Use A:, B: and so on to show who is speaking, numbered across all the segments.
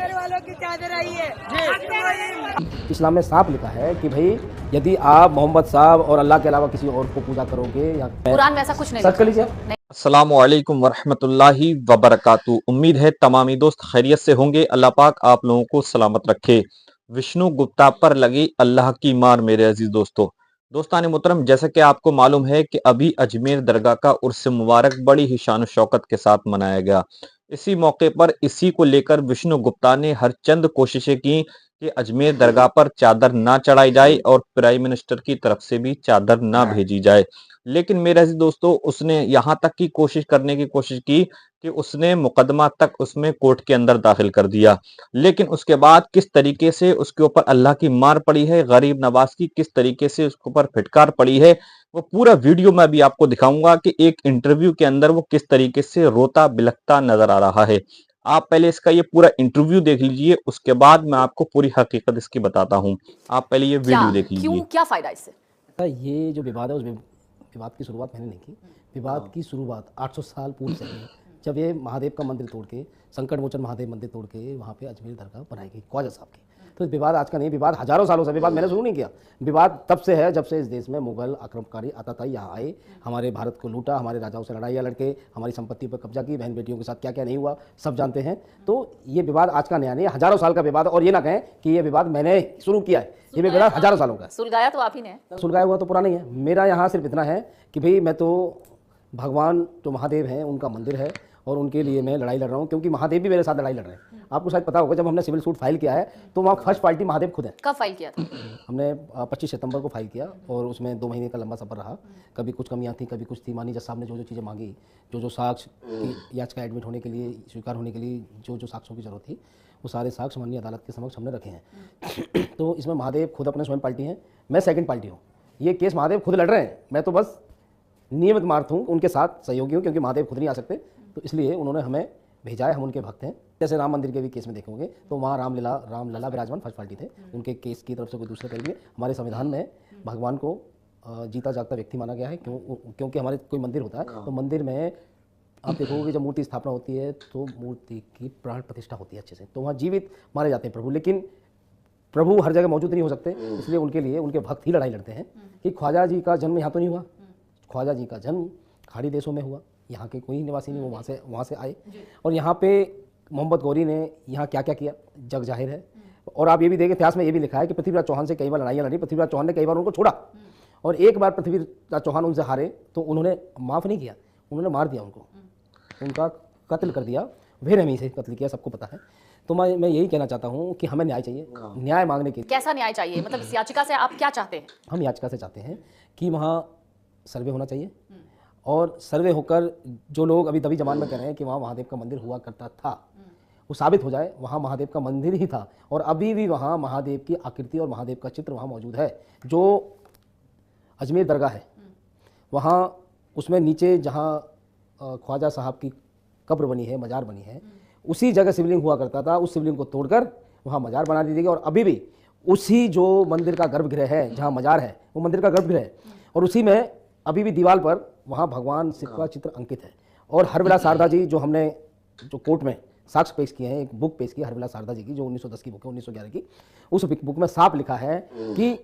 A: घर वालों की चादर आई है।
B: इस्लाम में साफ लिखा है कि भाई यदि आप मोहम्मद साहब और अल्लाह के अलावा किसी और को पूजा करोगे या
C: कुरान में ऐसा कुछ नहीं
B: सर्च कर लीजिए।
D: अस्सलामुअलैकुम वरहमतुल्लाहि वबरकातुहू। उम्मीद है तमामी दोस्त खैरियत से होंगे। अल्लाह पाक आप लोगों को सलामत रखे। विष्णु गुप्ता पर लगी अल्लाह की मार। मेरे अजीज दोस्तान मोहतरम, जैसा कि आपको मालूम है कि अभी अजमेर दरगाह का उर्स मुबारक बड़ी ही शान शौकत के साथ मनाया गया। इसी मौके पर इसी को लेकर विष्णु गुप्ता ने हर चंद कोशिशें की कि अजमेर दरगाह पर चादर ना चढ़ाई जाए और प्राइम मिनिस्टर की तरफ से भी चादर ना भेजी जाए। लेकिन मेरे अजीज दोस्तों, उसने यहां तक की कोशिश करने की कोशिश की कि उसने मुकदमा तक उसमें कोर्ट के अंदर दाखिल कर दिया। लेकिन उसके बाद किस तरीके से उसके ऊपर अल्लाह की मार पड़ी है, गरीब नवाज की किस तरीके से उसके ऊपर फिटकार पड़ी है, वो पूरा वीडियो मैं भी आपको दिखाऊंगा कि एक इंटरव्यू के अंदर वो किस तरीके से रोता बिलखता नजर आ रहा है। आप पहले इसका ये पूरा इंटरव्यू देख लीजिए, उसके बाद मैं आपको पूरी हकीकत इसकी बताता हूँ। आप पहले ये वीडियो देख लीजिए।
C: क्या फायदा इससे?
B: ये जो विवाद है उस विवाद की शुरुआत मैंने नहीं की। विवाद की शुरुआत 800 साल पूर्व से हुई, जब ये महादेव का मंदिर तोड़ के, संकट मोचन महादेव मंदिर तोड़ के वहाँ पे अजमेर दरगाह बनाई गई ख्वाजा साहब की। तो विवाद आज का नहीं, विवाद हजारों सालों से, विवाद मैंने शुरू नहीं किया। विवाद तब से है जब से इस देश में मुगल आक्रमणकारी आता था, यहाँ आए, हमारे भारत को लूटा, हमारे राजाओं से लड़ाइयाँ लड़के हमारी संपत्ति पर कब्जा की, बहन बेटियों के साथ क्या क्या नहीं हुआ सब जानते हैं। तो ये विवाद आज का नया नहीं, हजारों साल का विवाद। और ये ना कहें कि ये विवाद मैंने शुरू किया है, ये विवाद हजारों सालों का।
C: सुलगाया तो आप ही ने।
B: सुलगाया हुआ तो पुराना ही है। मेरा यहाँ सिर्फ इतना है कि भाई मैं तो भगवान जो महादेव हैं उनका मंदिर है और उनके लिए मैं लड़ाई लड़ रहा हूँ, क्योंकि महादेव भी मेरे साथ लड़ाई लड़ रहे हैं। आपको शायद पता होगा, जब हमने सिविल सूट फाइल किया है तो वहाँ फर्स्ट पार्टी महादेव खुद है।
C: कब फाइल किया था?
B: हमने 25 सितंबर को फाइल किया और उसमें 2 महीने का लंबा सफर रहा। कभी कुछ कमियां थी, कभी कुछ थी। मानी जज साहब ने जो जो चीज़ें मांगी, जो साक्ष्य की याचिका एडमिट होने के लिए, स्वीकार होने के लिए जो साक्ष्यों की जरूरत थी, वो सारे साक्ष्य माननीय अदालत के समक्ष हमने रखे हैं। तो इसमें महादेव खुद अपने स्वयं पार्टी हैं, मैं सेकंड पार्टी हूँ। ये केस महादेव खुद लड़ रहे हैं, मैं तो बस नियमित मार्थ हूँ, उनके साथ सहयोगी हूँ, क्योंकि महादेव खुद नहीं आ सकते। तो इसलिए उन्होंने हमें भेजा है, हम उनके भक्त हैं। जैसे राम मंदिर के भी केस में देखोगे तो वहाँ रामलला विराजमान फर्स्ट पार्टी थे, उनके केस की तरफ से कोई दूसरे करेंगे। हमारे संविधान में भगवान को जीता जागता व्यक्ति माना गया है, क्योंकि हमारे कोई मंदिर होता है तो मंदिर में आप देखोगे जब मूर्ति स्थापना होती है तो मूर्ति की प्राण प्रतिष्ठा होती है अच्छे से, तो वहाँ जीवित मारे जाते हैं प्रभु। लेकिन प्रभु हर जगह मौजूद नहीं हो सकते, इसलिए उनके लिए उनके भक्त ही लड़ाई लड़ते हैं कि ख्वाजा जी का जन्म यहाँ तो नहीं हुआ, ख्वाजा जी का जन्म खाड़ी देशों में हुआ, यहाँ के कोई निवासी नहीं, वो वहाँ से आए। और यहाँ पे मोहम्मद गौरी ने यहाँ क्या क्या किया जग जाहिर है। और आप ये भी देखें, इतिहास में ये भी लिखा है कि पृथ्वीराज चौहान से कई बार लड़ाइयाँ लड़ी, पृथ्वीराज चौहान ने कई बार उनको छोड़ा, और एक बार पृथ्वीराज चौहान उनसे हारे तो उन्होंने माफ़ नहीं किया, उन्होंने मार दिया उनको, उनका कत्ल कर दिया, बेरहमी से कत्ल किया, सबको पता है। तो मैं यही कहना चाहता हूँ कि हमें न्याय चाहिए। न्याय मांगने के
C: कैसा न्याय चाहिए? मतलब इस याचिका से आप क्या चाहते हैं?
B: हम याचिका से चाहते हैं कि वहाँ सर्वे होना चाहिए, और सर्वे होकर जो लोग अभी दबी जमान में कह रहे हैं कि वहाँ महादेव का मंदिर हुआ करता था, वो साबित हो जाए वहाँ महादेव का मंदिर ही था, और अभी भी वहाँ महादेव की आकृति और महादेव का चित्र वहाँ मौजूद है। जो अजमेर दरगाह है वहाँ उसमें नीचे जहाँ ख्वाजा साहब की कब्र बनी है, मजार बनी है, उसी जगह शिवलिंग हुआ करता था। उस शिवलिंग को तोड़कर वहाँ मजार बना दी गई, और अभी भी उसी जो मंदिर का गर्भगृह है, जहाँ मजार है वो मंदिर का गर्भगृह है, और उसी में अभी भी दीवार पर वहाँ भगवान शिव का चित्र अंकित है। और हरविलास शारदा जी, जो हमने जो कोर्ट में साक्ष्य पेश किए हैं, एक बुक पेश की हरविलास शारदा जी की, जो 1910 की बुक है, 1911 की, उस बुक में साफ लिखा है कि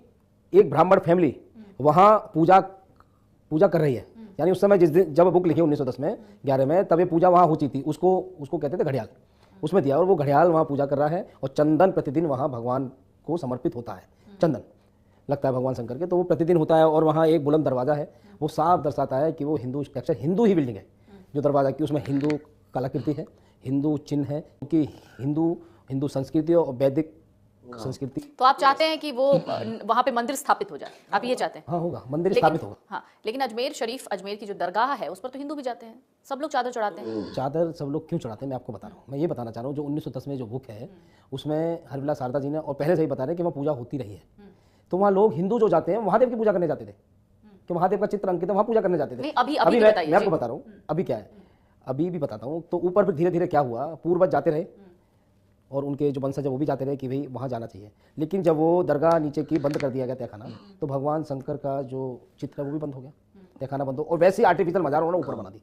B: एक ब्राह्मण फैमिली वहाँ पूजा कर रही है। यानी उस समय जिस दिन जब बुक लिखी 1910 में 11 में, तब ये पूजा वहाँ होती थी, उसको कहते थे घड़ियाल, उसमें दिया, और वो घड़ियाल वहाँ पूजा कर रहा है, और चंदन प्रतिदिन वहाँ भगवान को समर्पित होता है। चंदन लगता है भगवान शंकर के, तो वो प्रतिदिन होता है। और वहाँ एक बुलंद दरवाज़ा है, वो साफ दर्शाता है कि वो हिंदू स्ट्रक्चर, हिंदू ही बिल्डिंग है जो दरवाज़ा की, उसमें हिंदू कलाकृति है, हिंदू चिन्ह है, क्योंकि हिंदू संस्कृति और वैदिक संस्कृति।
C: तो आप चाहते हैं कि वो वहाँ पे मंदिर स्थापित हो जाए? आप ये चाहते हैं?
B: हाँ, होगा, मंदिर स्थापित होगा।
C: हाँ, लेकिन अजमेर शरीफ, अजमेर की जो दरगाह है उस पर तो हिंदू भी जाते हैं, सब लोग चादर चढ़ाते हैं।
B: चादर सब लोग क्यों चढ़ाते हैं मैं आपको बता रहा हूँ। मैं ये बताना चाह रहा हूँ, जो 1910 में जो बुक है उसमें हरविलास शारदा जी ने, और पहले से ही बता रहे हैं कि वहाँ पूजा होती रही है, तो वहाँ लोग हिंदू जो जाते हैं महादेव की पूजा करने जाते थे, कि महादेव का चित्र अंकित है, वहाँ पूजा करने जाते थे।
C: अभी
B: मैं आपको बता रहा हूँ अभी क्या है, अभी भी बताता हूँ। तो ऊपर फिर धीरे धीरे क्या हुआ, पूर्वज जाते रहे और उनके जो वंशज वो भी जाते रहे कि भाई वहाँ जाना चाहिए। लेकिन जब वो दरगाह नीचे की बंद कर दिया गया तहखाना, तो भगवान शंकर का जो चित्र है वो भी बंद हो गया, तहखाना बंद हो, और वैसे ही आर्टिफिशियल मजार उन्होंने ऊपर बना दी।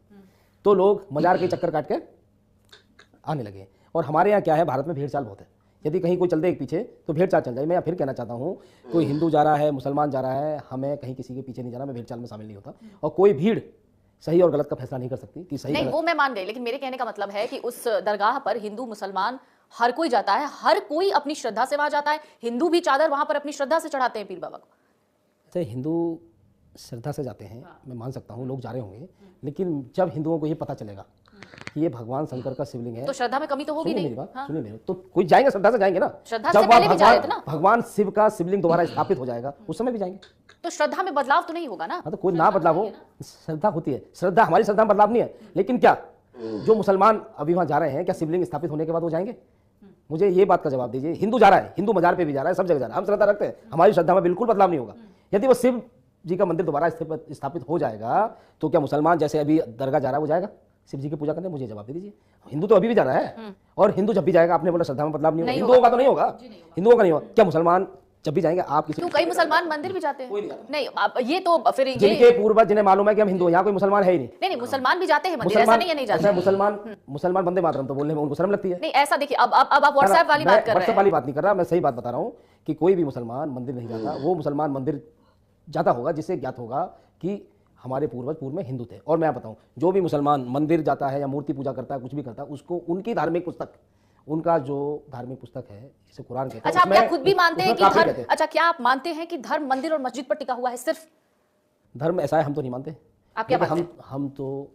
B: तो लोग मजार के चक्कर काट के आने लगे। और हमारे यहाँ क्या है, भारत में भेड़ चाल बहुत है। यदि कहीं कोई चल दे एक पीछे तो भेड़ चाल चल जाए। मैं फिर कहना चाहता हूँ, कोई हिंदू जा रहा है, मुसलमान जा रहा है, हमें कहीं किसी के पीछे नहीं जाना। मैं भेड़ चाल में शामिल नहीं होता, और कोई भीड़ सही और गलत का फैसला नहीं कर सकती कि सही
C: नहीं,
B: गलत।
C: वो मैं मान गई, लेकिन मेरे कहने का मतलब है कि उस दरगाह पर हिंदू मुसलमान हर कोई जाता है, हर कोई अपनी श्रद्धा से वहां जाता है। हिंदू भी चादर वहां पर अपनी श्रद्धा से चढ़ाते हैं पीर बाबा को।
B: अच्छा, हिंदू श्रद्धा से जाते हैं, मैं मान सकता हूँ, लोग जा रहे होंगे, लेकिन जब हिंदुओं को ये पता चलेगा कि ये भगवान शंकर का शिवलिंग है,
C: तो श्रद्धा में कमी तो होगी
B: सुनिए
C: नहीं।
B: मेरी बात, सुनिए मेरी, तो कोई जाएंगे, श्रद्धा से जाएंगे ना।
C: श्रद्धा
B: जब
C: से पहले भी जा रहे थे
B: भगवान
C: ना।
B: भगवान शिव का शिवलिंग दोबारा स्थापित हो जाएगा, उस समय भी जाएंगे।
C: तो श्रद्धा में बदलाव तो नहीं होगा ना।
B: हाँ, तो कोई ना बदलाव हो, श्रद्धा होती है। श्रद्धा, हमारी श्रद्धा में बदलाव नहीं है, लेकिन क्या जो मुसलमान अभी वहां जा रहे हैं, क्या शिवलिंग स्थापित होने के बाद वो जाएंगे? मुझे ये बात का जवाब दीजिए। हिंदू जा रहा है, हिंदू मजार पे भी जा रहा है, सब जगह जा रहा है, हम श्रद्धा रखते हैं, हमारी श्रद्धा में बिल्कुल बदलाव नहीं होगा। यदि वो शिव जी का मंदिर दोबारा स्थापित हो जाएगा, तो क्या मुसलमान जैसे अभी दरगाह जा रहा है वो जाएगा शिव जी की पूजा करने? मुझे जवाब दे दीजिए। हिंदू तो अभी भी जा रहा है, और हिंदू जब भी जाएगा, आपने बोला श्रद्धा में बदलाव नहीं होगा, हिंदुओं का तो नहीं होगा, हिंदुओं का नहीं होगा। क्या मुसलमान जब भी जाएंगे, आप किसी
C: क्यों, कई मुसलमान मंदिर भी जाते हैं। नहीं, ये तो फिर ये
B: जिनके पूर्वज, जिन्हें मालूम है कि हम हिंदू हैं, यहाँ कोई मुसलमान है ही नहीं।
C: नहीं, मुसलमान भी जाते हैं मंदिर, ऐसा नहीं है नहीं जाते।
B: मुसलमान वंदे मातरम तो बोलने में उनको शर्म लगती है।
C: नहीं, ऐसा देखिए, अब आप व्हाट्सएप वाली बात कर रहे
B: व्हाट्सएप
C: हैं।
B: वाली बात नहीं कर रहा, मैं सही बात बता रहा हूँ कि कोई भी मुसलमान मंदिर नहीं जाता। वो मुसलमान मंदिर जाता होगा जिससे ज्ञात होगा कि हमारे पूर्वज पूर्व में हिंदू थे। और मैं बताऊं, जो भी मुसलमान मंदिर जाता है या मूर्ति पूजा करता है, कुछ भी करता है, उसको उनकी धार्मिक पुस्तक, उनका जो धार्मिक पुस्तक है, जिसे कुरान कहते हैं,
C: अच्छा, आप क्या खुद भी मानते हैं कि
B: काफिर
C: धर्म,
B: कहते हैं।
C: अच्छा क्या आप मानते हैं कि धर्म मंदिर और मस्जिद पर टिका हुआ है सिर्फ?
B: धर्म ऐसा है, हम तो नहीं मानते।
C: आप क्या
B: देखिए,
C: मानते
B: हम तो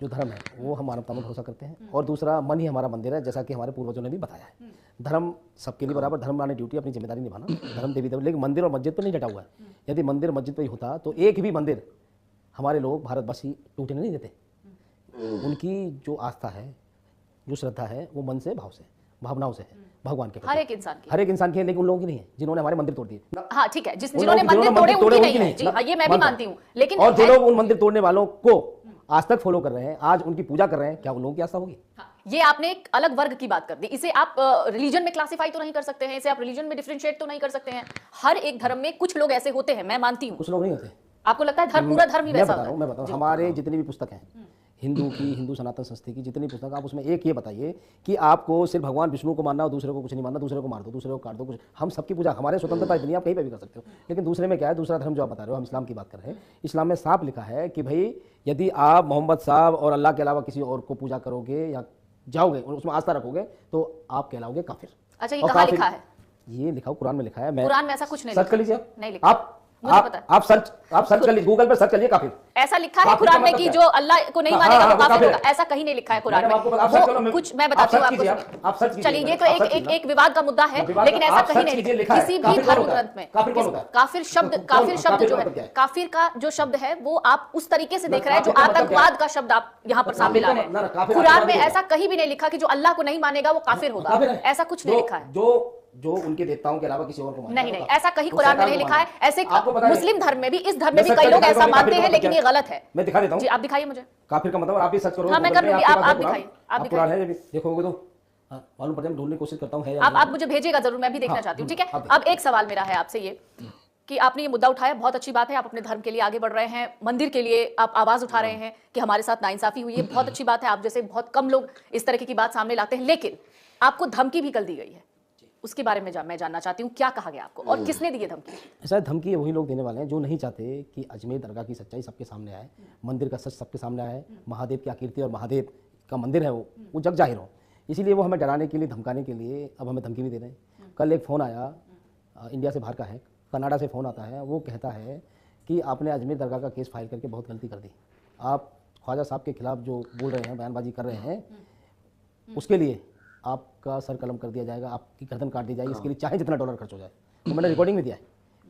B: जो धर्म है वो हम मानवता में भरोसा करते हैं, और दूसरा मन ही हमारा मंदिर है, जैसा कि हमारे पूर्वजों ने भी बताया है। धर्म सबके लिए बराबर, धर्म माने ड्यूटी, अपनी जिम्मेदारी निभाना, धर्म देवी देवता, लेकिन मंदिर और मस्जिद पर नहीं डटा हुआ है। यदि मंदिर मस्जिद पर ही होता तो एक भी मंदिर हमारे लोग भारतवासी टूटने नहीं देते। उनकी जो आस्था है, जो श्रद्धा है, वो मन से, भाव से, भावनाओं से है, भगवान के प्रति।
C: हर एक इंसान की,
B: हर एक इंसान की है, लेकिन उन लोगों की नहीं है जिन्होंने हमारे मंदिर तोड़ दिए।
C: हाँ ठीक है,
B: उन
C: जिन्होंने
B: लोगों
C: मंदिर
B: मंदिर
C: तोड़े उनकी नहीं
B: उनकी
C: है जी, हाँ, ये मैं भी मानती हूँ, लेकिन
B: और जो लोग उन मंदिर तोड़ने वालों को आज तक फॉलो कर रहे हैं, आज उनकी पूजा कर रहे हैं, क्या उन लोगों की आस्था होगी?
C: ये आपने एक अलग वर्ग की बात कर दी। इसे आप रिलीजन में क्लासिफाई तो नहीं कर सकते हैं, इसे आप रिलीजन में डिफरेंशिएट तो नहीं कर सकते हैं। हर एक धर्म में कुछ लोग ऐसे होते हैं, मैं मानती हूँ।
B: कुछ लोग नहीं होते।
C: आपको लगता है धर्म, पूरा धर्म ही वैसा होता है?
B: मैं बता रहा हूँ, हमारे जितनी भी पुस्तक हैं, हिंदू की, हिंदू सनातन संस्था की जितनी पुस्तक, आप उसमें एक ये बताइए कि आपको सिर्फ भगवान विष्णु को मानना और दूसरे को कुछ नहीं मानना, दूसरे को मार दो, दूसरे को काट दो, कुछ। हम सबकी पूजा, हमारे स्वतंत्रता इतनी, आप कहीं पे भी कर सकते हो। लेकिन दूसरे में क्या है, दूसरा धर्म जो आप बता रहे हो, हम इस्लाम की बात कर रहे हैं, इस्लाम में साफ लिखा है कि भाई यदि आप मोहम्मद साहब और अल्लाह के अलावा किसी और को पूजा करोगे या जाओगे और उसमें आस्था रखोगे, तो आप कहलाओगे काफिर।
C: अच्छा, ये
B: और
C: कहाँ
B: काफिर-
C: लिखा है?
B: ये लिखा हो, कुरान में लिखा है। मैं
C: कुरान में ऐसा कुछ नहीं
B: सर्च कर
C: लिखा।
B: लीजिए,
C: नहीं लिखा। मुझे पता है।
B: आप सर्च कर लीजिए, गूगल पर सर्च करिए काफिर।
C: ऐसा लिखा है
B: काफिर
C: कुरान
B: का
C: में
B: मतलब
C: कि
B: क्या
C: जो अल्लाह को नहीं
B: हाँ,
C: मानेगा
B: हाँ,
C: वो काफिर
B: काफिर
C: होगा, ऐसा कहीं नहीं लिखा है कुरान
B: मैडम, आपको
C: में।
B: आप सर्च करो,
C: वो कुछ मैं बताती हूँ
B: आप सर्च कीजिए,
C: आपको।
B: आप सर्च कीजिए,
C: चलिए, ये तो
B: आप सर्च
C: एक
B: कीजिए।
C: विवाद का मुद्दा है,
B: विवाद
C: लेकिन
B: का-
C: ऐसा
B: आप
C: कहीं
B: सर्च
C: नहीं
B: कीजिए, लिखा है।
C: किसी भी
B: काफिर कौन
C: धर्म
B: होता है?
C: ग्रंथ में।
B: काफिर कौन होता है?
C: काफिर शब्द,
B: कौन-
C: काफिर शब्द
B: काफिर
C: जो
B: का
C: है,
B: मतलब क्या है?
C: काफिर का जो शब्द है वो आप उस तरीके से देख रहे हैं जो
B: काफिर का मतलब क्या है?
C: आतंकवाद का शब्द आप यहाँ पर सामने ला रहे
B: ना, ना,
C: हैं।
B: काफिर
C: कुरान में
B: आतंकवादी
C: ऐसा कहीं भी नहीं लिखा कि जो अल्लाह को नहीं मानेगा वो काफिर होगा,
B: काफिर है।
C: ऐसा कुछ नहीं लिखा है।
B: जो उनके देवताओं के अलावा किसी और को मानता
C: नहीं
B: है,
C: नहीं,
B: वो
C: ऐसा कहीं
B: वो
C: कुरान में
B: शैतान
C: नहीं
B: को
C: लिखा है।
B: मानता
C: ऐसे
B: आपको पता है?
C: मुस्लिम धर्म में भी, इस धर्म में
B: मैं
C: भी
B: सर्च
C: कई
B: कर
C: लोग
B: दिखाता
C: ऐसा
B: हूँ,
C: मानते
B: काफिर
C: हैं,
B: का
C: लेकिन
B: मतलब
C: ये
B: क्या
C: गलत है।
B: मैं दिखा देता हूँ।
C: जी, आप दिखाइए मुझे।
B: काफिर का मतलब आप भी सर्च करो।
C: हाँ, मैं कर लूंगी, आप दिखाइए, आप
B: कुरान है, जब देखोगे तो मालूम पड़ जाए, ढूंढने की कोशिश करता हूँ है या
C: आप
B: नहीं।
C: मुझे भेजिएगा जरूर, मैं भी देखना
B: हाँ,
C: चाहती हूँ। ठीक है,
B: आप
C: अब एक सवाल मेरा है आपसे ये कि आपने ये मुद्दा उठाया, बहुत अच्छी बात है, आप अपने धर्म के लिए आगे बढ़ रहे हैं, मंदिर के लिए आप आवाज उठा रहे हैं कि हमारे साथ नाइंसाफी हुई है, बहुत अच्छी बात है। आप जैसे बहुत कम लोग इस तरह की बात सामने लाते हैं, लेकिन आपको धमकी भी कल दी गई है, उसके बारे में मैं जानना चाहती हूँ, क्या कहा गया आपको और किसने दी है धमकी?
B: ऐसा धमकी वही लोग देने वाले हैं जो नहीं चाहते कि अजमेर दरगाह की सच्चाई सबके सामने आए, मंदिर का सच सबके सामने आए, महादेव की आकृति और महादेव का मंदिर है वो जग जाहिर हो। इसीलिए वो हमें डराने के लिए, धमकाने के लिए अब हमें धमकी भी दे रहे हैं। कल एक फ़ोन आया, इंडिया से बाहर का है, कनाडा से फ़ोन आता है, वो कहता है कि आपने अजमेर दरगाह का केस फाइल करके बहुत गलती कर दी, आप ख्वाजा साहब के खिलाफ जो बोल रहे हैं, बयानबाजी कर रहे हैं, उसके लिए आपका सर कलम कर दिया जाएगा, आपकी गर्दन काट दी जाएगी, इसके लिए चाहे जितना डॉलर खर्च हो जाए। तो मैंने रिकॉर्डिंग भी दिया है,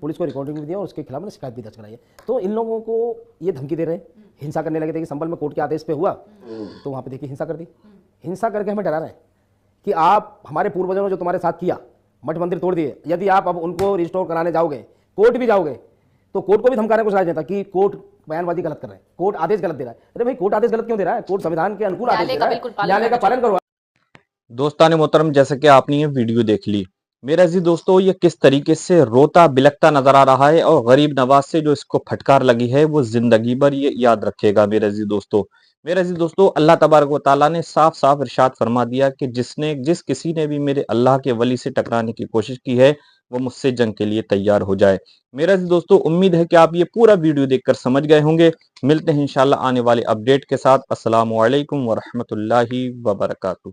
B: पुलिस को रिकॉर्डिंग भी दिया और उसके खिलाफ मैंने शिकायत भी दर्ज कराई है। तो इन लोगों को ये धमकी दे रहे हैं, हिंसा करने लगे थे कि संभल में कोर्ट के आदेश पे हुआ, तो वहाँ पे देखिए हिंसा कर दी। हिंसा करके हमें डरा रहे हैं कि आप हमारे पूर्वजों ने जो तुम्हारे साथ किया, मठ मंदिर तोड़ दिए, यदि आप अब उनको रिस्टोर कराने जाओगे, कोर्ट भी जाओगे, तो कोर्ट को भी धमकाने को राजनेता कि कोर्ट बयानबाजी गलत कर रहे हैं, कोर्ट आदेश गलत दे रहा है। अरे भाई, कोर्ट आदेश गलत क्यों दे रहा है? कोर्ट संविधान के अनुकूल आदेश दे रहा है, न्यायालय का पालन करो।
D: दोस्तान मोहतरम, जैसे कि आपने ये वीडियो देख ली, मेरे अजीज दोस्तों, ये किस तरीके से रोता बिलखता नजर आ रहा है और गरीब नवाज से जो इसको फटकार लगी है वो जिंदगी भर ये याद रखेगा। मेरे अजीज दोस्तों, अल्लाह तबारक व तआला ने साफ साफ इरशाद फरमा दिया कि जिस किसी ने भी मेरे अल्लाह के वली से टकराने की कोशिश की है वो मुझसे जंग के लिए तैयार हो जाए। मेरे अजीज दोस्तों, उम्मीद है कि आप ये पूरा वीडियो देखकर समझ गए होंगे। मिलते हैं इंशाल्लाह आने वाले अपडेट के साथ। अस्सलामु अलैकुम वरहमतुल्लाहि वबरकातुहू।